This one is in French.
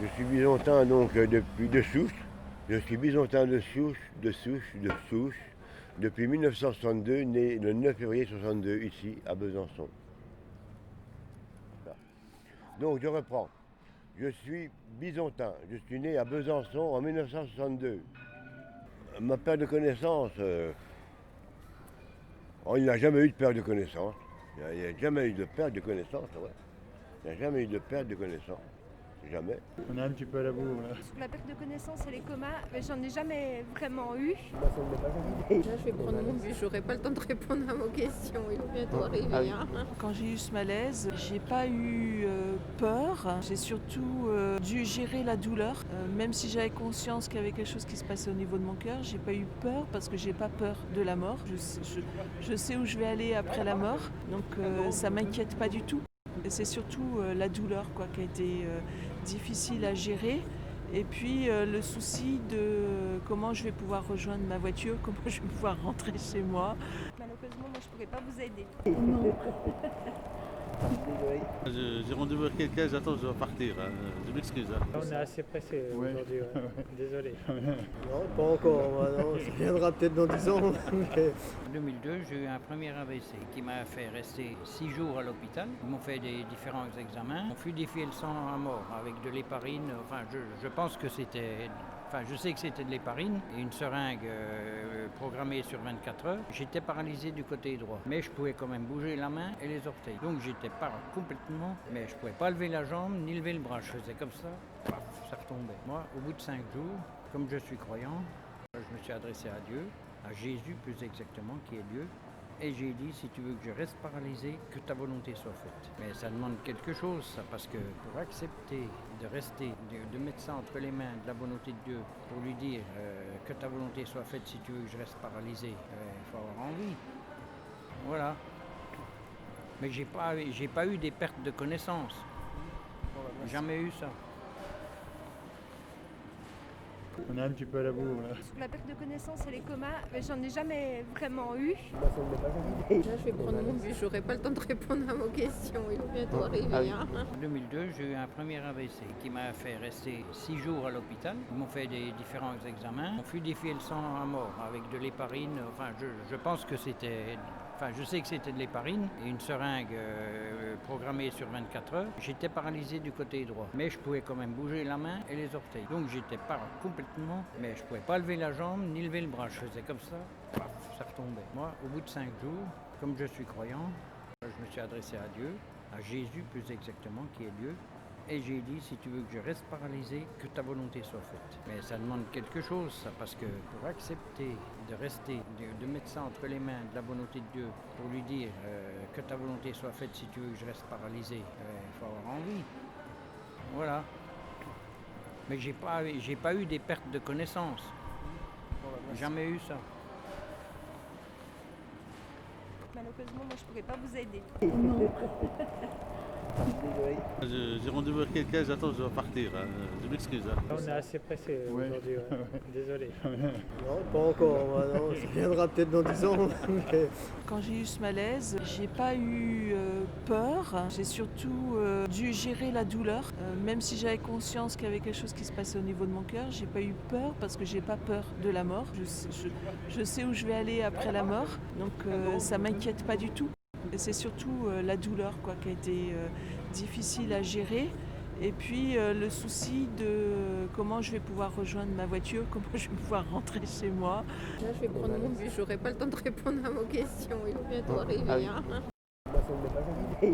Je suis byzantin donc depuis de souche. Je suis byzantin de souche depuis 1962, né le 9 février 62 ici à Besançon. Donc je reprends. Je suis byzantin. Je suis né à Besançon en 1962. Ma perte de connaissance, il n'a jamais eu de perte de connaissance. Il n'y a jamais eu de perte de connaissance, ouais. Il n'y a jamais eu de perte de connaissance. Jamais. On est un petit peu à la bourre là. Sur la perte de connaissance et les comas, j'en ai jamais vraiment eu. Là, je vais prendre mon bus, j'aurai pas le temps de répondre à vos questions, il va bientôt arriver. Hein. Quand j'ai eu ce malaise, j'ai pas eu peur, j'ai surtout dû gérer la douleur. Même si j'avais conscience qu'il y avait quelque chose qui se passait au niveau de mon cœur, j'ai pas eu peur parce que j'ai pas peur de la mort. Je sais où je vais aller après la mort, donc ça m'inquiète pas du tout. Et c'est surtout la douleur qui a été difficile à gérer. Et puis le souci de comment je vais pouvoir rejoindre ma voiture, comment je vais pouvoir rentrer chez moi. Malheureusement, moi, je pourrais pas vous aider. J'ai rendez-vous avec quelqu'un, j'attends, je dois partir. Je m'excuse. On est assez pressé aujourd'hui, ouais. Désolé. Non, pas encore, non, ça viendra peut-être dans 10 ans. Mais... En 2002, j'ai eu un premier AVC qui m'a fait rester 6 jours à l'hôpital. Ils m'ont fait des différents examens. On fluidifié le sang à mort avec de l'héparine. Enfin, je pense que c'était... Enfin, je sais que c'était de l'héparine et une seringue programmée sur 24 heures. J'étais paralysé du côté droit, mais je pouvais quand même bouger la main et les orteils. Donc j'étais pas complètement, mais je pouvais pas lever la jambe ni lever le bras. Je faisais comme ça, paf, ça retombait. Moi, au bout de 5 jours, comme je suis croyant, je me suis adressé à Dieu, à Jésus plus exactement, qui est Dieu. Et j'ai dit, si tu veux que je reste paralysé, que ta volonté soit faite. Mais ça demande quelque chose, ça, parce que pour accepter de rester, de mettre ça entre les mains de la volonté de Dieu, pour lui dire que ta volonté soit faite, si tu veux que je reste paralysé, il faut avoir envie. Voilà. Mais j'ai pas eu des pertes de connaissances. Jamais eu ça. On est un petit peu à la bourre là. Sur la perte de connaissance et les comas, j'en ai jamais vraiment eu. Là, je vais prendre mon bus, j'aurai pas le temps de répondre à vos questions, il va bientôt arriver. Hein. En 2002, j'ai eu un premier AVC qui m'a fait rester 6 jours à l'hôpital. Ils m'ont fait des différents examens. On fluidifié le sang à mort avec de l'héparine. Enfin, je pense que c'était... Enfin, je sais que c'était de l'héparine et une seringue programmée sur 24 heures. J'étais paralysé du côté droit, mais je pouvais quand même bouger la main et les orteils. Donc j'étais pas complètement, mais je pouvais pas lever la jambe ni lever le bras. Je faisais comme ça, paf, ça retombait. Moi, au bout de 5 jours, comme je suis croyant, je me suis adressé à Dieu, à Jésus plus exactement, qui est Dieu. Et j'ai dit, si tu veux que je reste paralysé, que ta volonté soit faite. Mais ça demande quelque chose, ça, parce que pour accepter de rester, de mettre ça entre les mains de la volonté de Dieu, pour lui dire que ta volonté soit faite, si tu veux que je reste paralysé, il faut avoir envie. Voilà. Mais j'ai pas eu des pertes de connaissances. Jamais eu ça. Malheureusement, moi, je pourrais pas vous aider. J'ai rendez-vous avec quelqu'un, j'attends, je dois partir. Je m'excuse. On est assez pressé aujourd'hui, ouais. Désolé. Non, pas encore, non, ça viendra peut-être dans 10 ans. Mais... Quand j'ai eu ce malaise, j'ai pas eu peur, j'ai surtout dû gérer la douleur. Même si j'avais conscience qu'il y avait quelque chose qui se passait au niveau de mon cœur, j'ai pas eu peur parce que j'ai pas peur de la mort. Je sais où je vais aller après la mort, donc ça m'inquiète pas du tout. Et c'est surtout la douleur qui a été difficile à gérer. Et puis le souci de comment je vais pouvoir rejoindre ma voiture, comment je vais pouvoir rentrer chez moi. Là, je vais prendre mon bus, j'aurai pas le temps de répondre à vos questions, il va bientôt arriver. Hein.